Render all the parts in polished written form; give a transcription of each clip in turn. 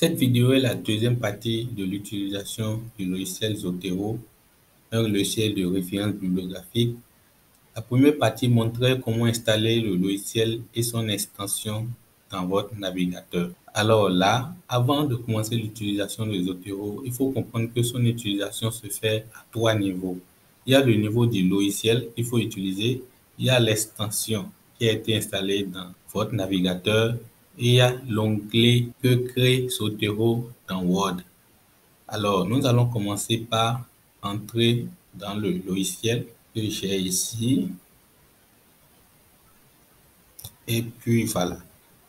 Cette vidéo est la deuxième partie de l'utilisation du logiciel Zotero, un logiciel de référence bibliographique. La première partie montrait comment installer le logiciel et son extension dans votre navigateur. Alors là, avant de commencer l'utilisation de Zotero, il faut comprendre que son utilisation se fait à trois niveaux. Il y a le niveau du logiciel qu'il faut utiliser, il y a l'extension qui a été installée dans votre navigateur et il y a l'onglet que crée Zotero dans Word. Alors, nous allons commencer par entrer dans le logiciel que j'ai ici. Et puis voilà.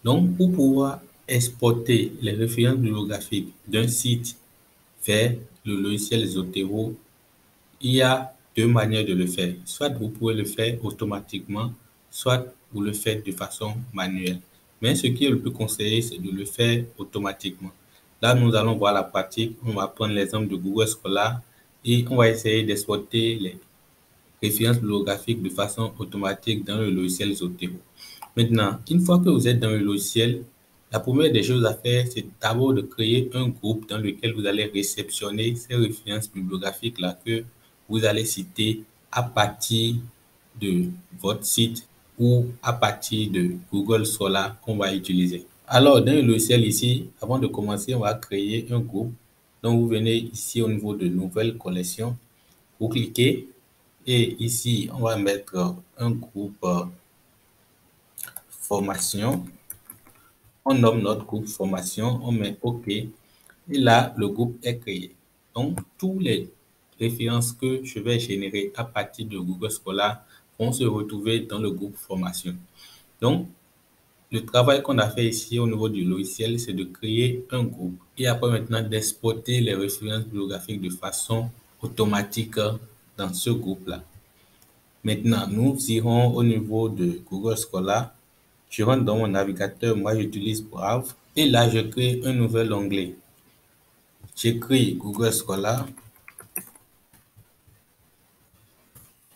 Donc, pour pouvoir exporter les références bibliographiques d'un site vers le logiciel Zotero, il y a deux manières de le faire. Soit vous pouvez le faire automatiquement, soit vous le faites de façon manuelle. Mais ce qui est le plus conseillé, c'est de le faire automatiquement. Là, nous allons voir la pratique. On va prendre l'exemple de Google Scholar et on va essayer d'exporter les références bibliographiques de façon automatique dans le logiciel Zotero. Maintenant, une fois que vous êtes dans le logiciel, la première des choses à faire, c'est d'abord de créer un groupe dans lequel vous allez réceptionner ces références bibliographiques-là que vous allez citer à partir de votre site ou à partir de Google Scholar qu'on va utiliser. Alors, dans le logiciel ici, avant de commencer, on va créer un groupe. Donc, vous venez ici au niveau de nouvelles collections, vous cliquez et ici, on va mettre un groupe formation. On nomme notre groupe formation, on met OK. Et là, le groupe est créé. Donc, tous les références que je vais générer à partir de Google Scholar vont se retrouver dans le groupe formation. Donc, le travail qu'on a fait ici au niveau du logiciel, c'est de créer un groupe et après maintenant d'exporter les références bibliographiques de façon automatique dans ce groupe-là. Maintenant, nous irons au niveau de Google Scholar. Je rentre dans mon navigateur, moi j'utilise Brave et là je crée un nouvel onglet. J'écris Google Scholar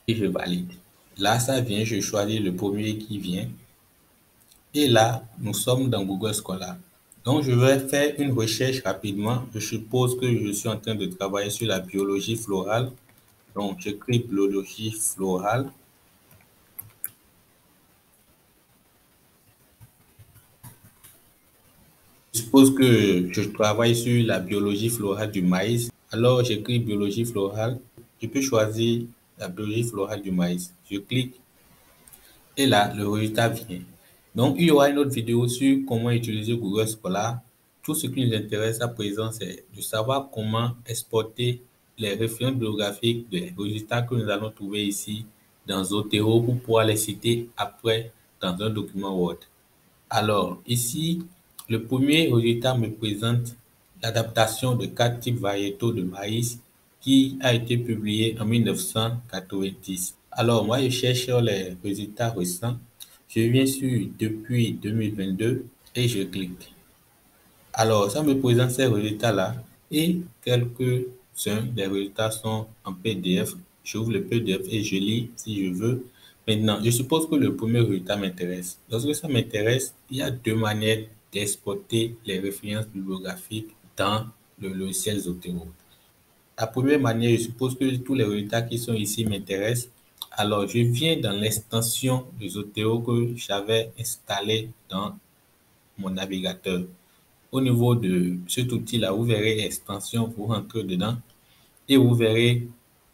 et je valide. Là, ça vient, je choisis le premier qui vient. Et là, nous sommes dans Google Scholar. Donc, je vais faire une recherche rapidement. Je suppose que je suis en train de travailler sur la biologie florale. Donc, j'écris biologie florale. Je suppose que je travaille sur la biologie florale du maïs. Alors, j'écris biologie florale. Je peux choisir la biologie florale du maïs. Je clique et là, le résultat vient. Donc, il y aura une autre vidéo sur comment utiliser Google Scholar. Tout ce qui nous intéresse à présent, c'est de savoir comment exporter les références bibliographiques des résultats que nous allons trouver ici dans Zotero pour pouvoir les citer après dans un document Word. Alors, ici, le premier résultat me présente l'adaptation de 4 types variétaux de maïs qui a été publié en 1990. Alors, moi, je cherche les résultats récents. Je viens sur depuis 2022 et je clique. Alors, ça me présente ces résultats-là et quelques-uns des résultats sont en PDF. J'ouvre le PDF et je lis si je veux. Maintenant, je suppose que le premier résultat m'intéresse. Lorsque ça m'intéresse, il y a deux manières d'exporter les références bibliographiques dans le logiciel Zotero. La première manière, je suppose que tous les résultats qui sont ici m'intéressent. Alors, je viens dans l'extension de Zotero que j'avais installée dans mon navigateur. Au niveau de cet outil-là, vous verrez extension, vous rentrez dedans et vous verrez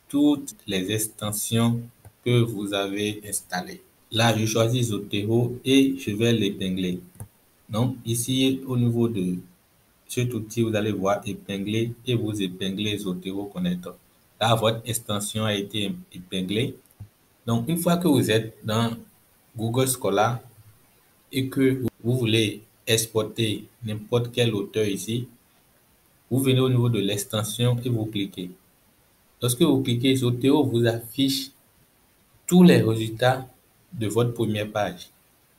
toutes les extensions que vous avez installées. Là, je choisis Zotero et je vais l'épingler. Donc, ici, au niveau de cet outil, vous allez voir épingler et vous épinglez Zotero Connector. Là, votre extension a été épinglée. Donc, une fois que vous êtes dans Google Scholar et que vous voulez exporter n'importe quel auteur ici, vous venez au niveau de l'extension et vous cliquez. Lorsque vous cliquez, Zotero vous affiche tous les résultats de votre première page.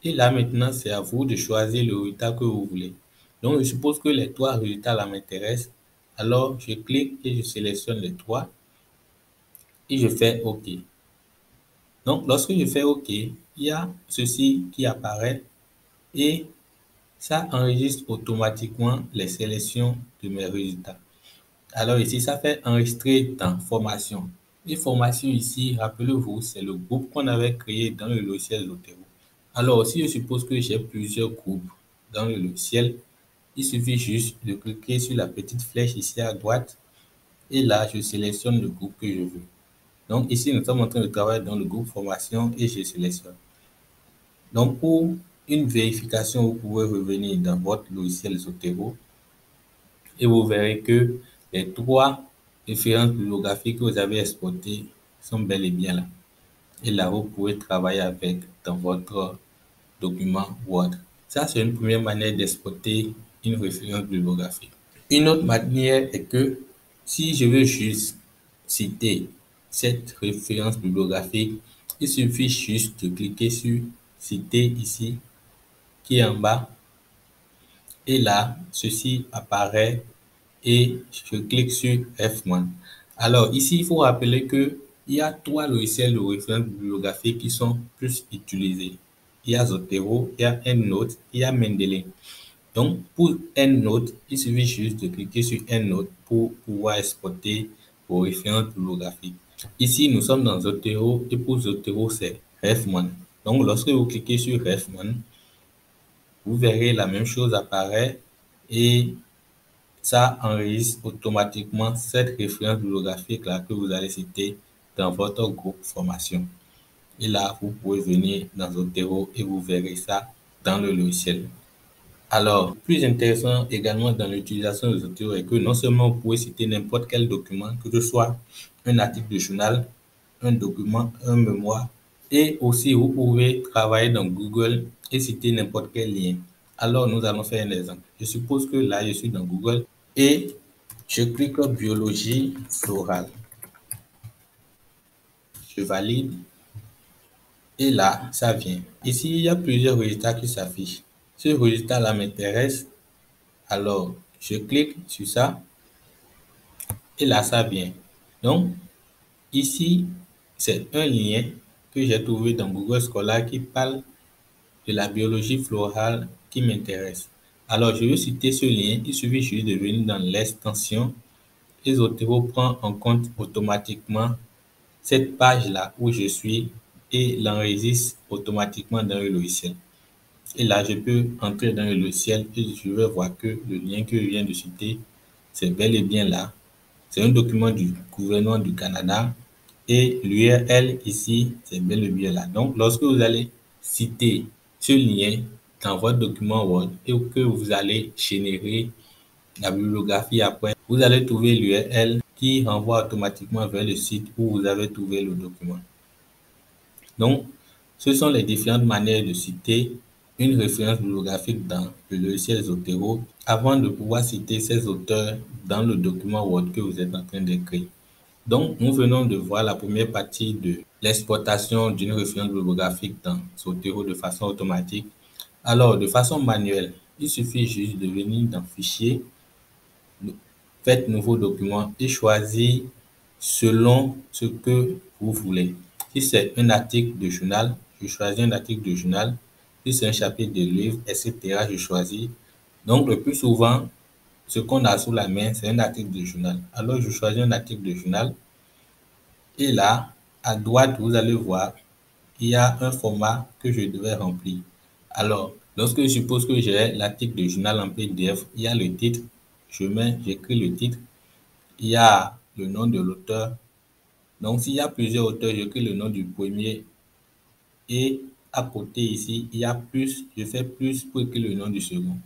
Et là, maintenant, c'est à vous de choisir le résultat que vous voulez. Donc, je suppose que les trois résultats là m'intéressent. Alors, je clique et je sélectionne les trois et je fais OK. Donc, lorsque je fais OK, il y a ceci qui apparaît et Ça enregistre automatiquement les sélections de mes résultats. Alors ici, ça fait enregistrer dans formation. Et formation ici, rappelez-vous, c'est le groupe qu'on avait créé dans le logiciel Zotero. Alors, si je suppose que j'ai plusieurs groupes dans le logiciel, il suffit juste de cliquer sur la petite flèche ici à droite et là, je sélectionne le groupe que je veux. Donc ici, nous sommes en train de travailler dans le groupe formation et je sélectionne. Donc pour une vérification, vous pouvez revenir dans votre logiciel Zotero et vous verrez que les trois références bibliographiques que vous avez exportées sont bel et bien là. Et là, vous pouvez travailler avec dans votre document Word. Ça, c'est une première manière d'exporter une référence bibliographique. Une autre manière est que si je veux juste citer cette référence bibliographique, il suffit juste de cliquer sur citer ici, qui est en bas. Et là, ceci apparaît et je clique sur F1. Alors ici, il faut rappeler que il y a trois logiciels de référence bibliographique qui sont plus utilisés. Il y a Zotero, il y a EndNote, il y a Mendeley. Donc, pour EndNote, il suffit juste de cliquer sur EndNote pour pouvoir exporter vos références bibliographiques. Ici, nous sommes dans Zotero et pour Zotero, c'est Ref1. Donc, lorsque vous cliquez sur Ref1, vous verrez la même chose apparaître et ça enregistre automatiquement cette référence bibliographique-là que vous allez citer dans votre groupe formation. Et là, vous pouvez venir dans Zotero et vous verrez ça dans le logiciel. Alors, plus intéressant également dans l'utilisation de Zotero est que non seulement vous pouvez citer n'importe quel document, que ce soit un article de journal, un document, un mémoire, et aussi vous pouvez travailler dans Google et citer n'importe quel lien. Alors, nous allons faire un exemple. Je suppose que là, je suis dans Google et je clique biologie florale. Je valide et là, ça vient. Ici, il y a plusieurs résultats qui s'affichent. Ce résultat-là m'intéresse. Alors, je clique sur ça et là, ça vient. Donc, ici, c'est un lien que j'ai trouvé dans Google Scholar qui parle de la biologie florale qui m'intéresse. Alors, je vais citer ce lien. Il suffit juste de venir dans l'extension et Zotero prend en compte automatiquement cette page-là où je suis et l'enregistre automatiquement dans le logiciel. Et là, je peux entrer dans le logiciel et je vais voir que le lien que je viens de citer, c'est bel et bien là. C'est un document du gouvernement du Canada et l'URL ici, c'est bel et bien là. Donc, lorsque vous allez citer ce lien dans votre document Word et que vous allez générer la bibliographie après, vous allez trouver l'URL qui renvoie automatiquement vers le site où vous avez trouvé le document. Donc, ce sont les différentes manières de citer une référence bibliographique dans le logiciel Zotero avant de pouvoir citer ces auteurs dans le document Word que vous êtes en train d'écrire. Donc, nous venons de voir la première partie de l'exportation d'une référence bibliographique dans Zotero de façon automatique. Alors, de façon manuelle, il suffit juste de venir dans Fichier, faites Nouveau document et choisir selon ce que vous voulez. Si c'est un article de journal, je choisis un article de journal. Si c'est un chapitre de livre, etc., je choisis. Donc, le plus souvent, ce qu'on a sous la main, c'est un article de journal. Alors, je choisis un article de journal. Et là, à droite, vous allez voir, il y a un format que je devais remplir. Alors, lorsque je suppose que j'ai l'article de journal en PDF, il y a le titre. J'écris le titre. Il y a le nom de l'auteur. Donc, s'il y a plusieurs auteurs, j'écris le nom du premier. Et à côté ici, il y a plus. Je fais plus pour écrire le nom du second.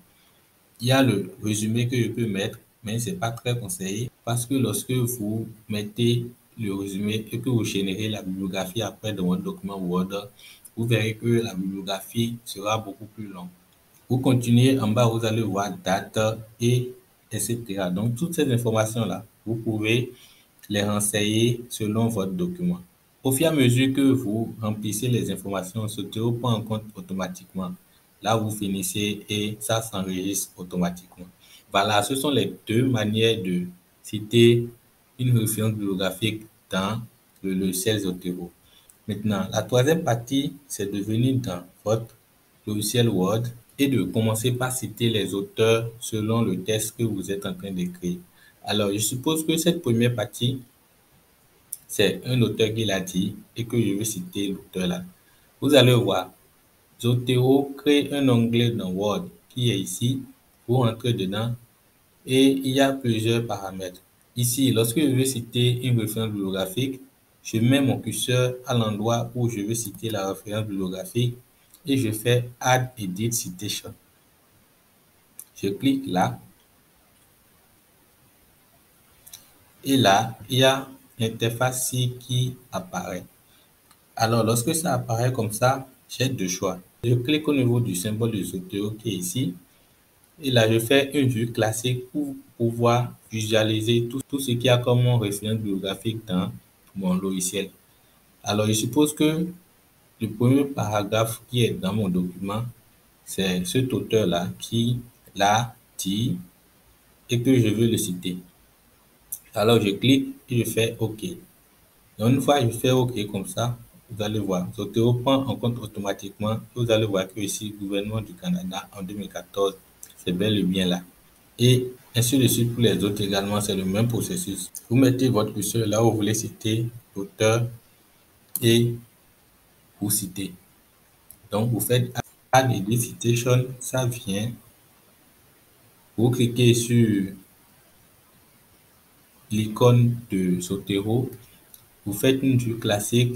Il y a le résumé que je peux mettre, mais ce n'est pas très conseillé parce que lorsque vous mettez le résumé et que vous générez la bibliographie après dans votre document Word, vous verrez que la bibliographie sera beaucoup plus longue. Vous continuez en bas, vous allez voir date et etc. Donc, toutes ces informations-là, vous pouvez les renseigner selon votre document. Au fur et à mesure que vous remplissez les informations, Zotero prend en compte automatiquement. Là, vous finissez et ça s'enregistre automatiquement. Voilà, ce sont les deux manières de citer une référence bibliographique dans le logiciel Zotero. Maintenant, la troisième partie, c'est de venir dans votre logiciel Word et de commencer par citer les auteurs selon le texte que vous êtes en train d'écrire. Alors, je suppose que cette première partie, c'est un auteur qui l'a dit et que je veux citer l'auteur là. Vous allez voir, Zotero crée un onglet dans Word qui est ici. Vous rentrez dedans et il y a plusieurs paramètres. Ici, lorsque je veux citer une référence bibliographique, je mets mon curseur à l'endroit où je veux citer la référence bibliographique et je fais Add Edit Citation. Je clique là et là, il y a l'interface qui apparaît. Alors, lorsque ça apparaît comme ça, j'ai deux choix. Je clique au niveau du symbole de Zotero qui est ici. Et là, je fais une vue classique pour pouvoir visualiser tout ce qu'il y a comme référence bibliographique dans mon logiciel. Alors, je suppose que le premier paragraphe qui est dans mon document, c'est cet auteur-là qui l'a dit et que je veux le citer. Alors, je clique et je fais OK. Donc, une fois que je fais OK comme ça, vous allez voir, Zotero prend en compte automatiquement. Vous allez voir que ici, gouvernement du Canada en 2014, c'est bel et bien là. Et ainsi de suite pour les autres également, c'est le même processus. Vous mettez votre curseur là où vous voulez citer l'auteur et vous citez. Donc, vous faites Add Edit Citation, ça vient. Vous cliquez sur l'icône de Zotero, vous faites une vue classique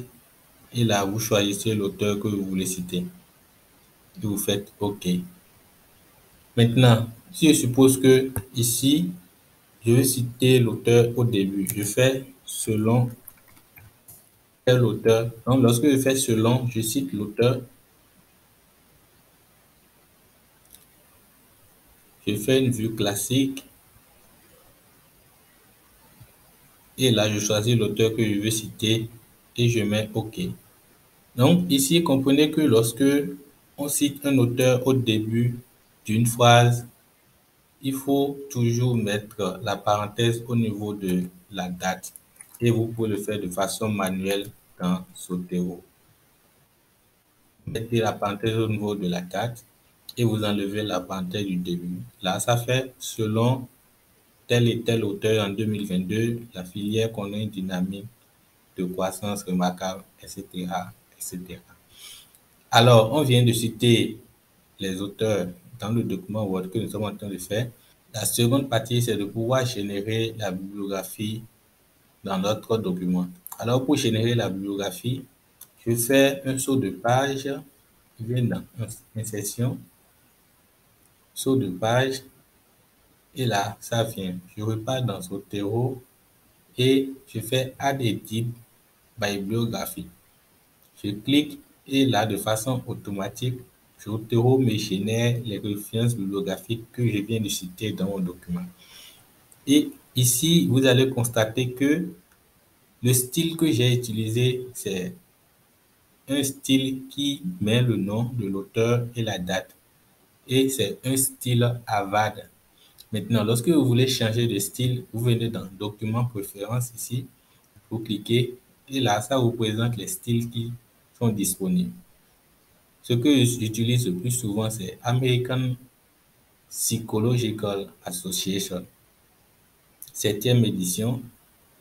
et là, vous choisissez l'auteur que vous voulez citer. Et vous faites OK. Maintenant, si je suppose que ici, je vais citer l'auteur au début, je fais selon quel auteur. Donc, lorsque je fais selon, je cite l'auteur. Je fais une vue classique. Et là, je choisis l'auteur que je veux citer et je mets OK. Donc, ici, comprenez que lorsque on cite un auteur au début d'une phrase, il faut toujours mettre la parenthèse au niveau de la date. Et vous pouvez le faire de façon manuelle dans Zotero. Mettez la parenthèse au niveau de la date et vous enlevez la parenthèse du début. Là, ça fait selon tel et tel auteur en 2022, la filière connaît une dynamique de croissance remarquable, etc., etc. Alors, on vient de citer les auteurs dans le document Word que nous sommes en train de faire. La seconde partie, c'est de pouvoir générer la bibliographie dans notre document. Alors, pour générer la bibliographie, je fais un saut de page, je viens dans Insertion, saut de page, et là, ça vient. Je repars dans Zotero et je fais Add Edit Bibliography. Je clique et là, de façon automatique, Zotero me génère les références bibliographiques que je viens de citer dans mon document. Et ici, vous allez constater que le style que j'ai utilisé, c'est un style qui met le nom de l'auteur et la date. Et c'est un style Avad. Maintenant, lorsque vous voulez changer de style, vous venez dans Document Préférences ici, vous cliquez et là, ça vous présente les styles qui sont disponibles. Ce que j'utilise le plus souvent, c'est American Psychological Association, 7e édition,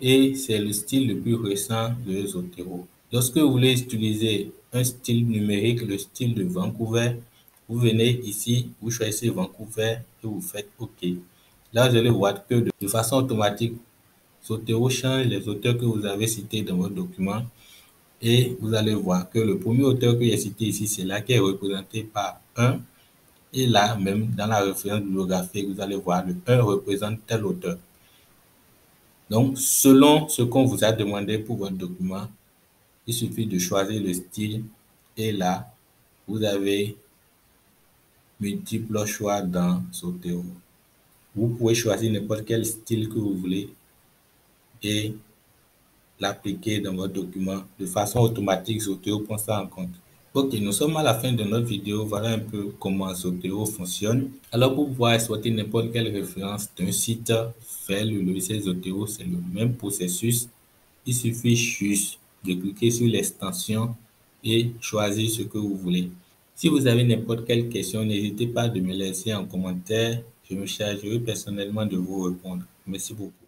et c'est le style le plus récent de Zotero. Lorsque vous voulez utiliser un style numérique, le style de Vancouver, vous venez ici, vous choisissez Vancouver et vous faites OK. Là, vous allez voir que de façon automatique, Zotero change les auteurs que vous avez cités dans votre document et vous allez voir que le premier auteur que j'ai cité ici, c'est là qui est représenté par 1 et là, même dans la référence bibliographique, vous allez voir le 1 représente tel auteur. Donc, selon ce qu'on vous a demandé pour votre document, il suffit de choisir le style et là, vous avez multiples choix dans Zotero. Vous pouvez choisir n'importe quel style que vous voulez et l'appliquer dans votre document de façon automatique. Zotero prend ça en compte. Ok, nous sommes à la fin de notre vidéo. Voilà un peu comment Zotero fonctionne. Alors, pour pouvoir exploiter n'importe quelle référence d'un site vers le logiciel Zotero, c'est le même processus. Il suffit juste de cliquer sur l'extension et choisir ce que vous voulez. Si vous avez n'importe quelle question, n'hésitez pas de me laisser en commentaire. Je me chargerai personnellement de vous répondre. Merci beaucoup.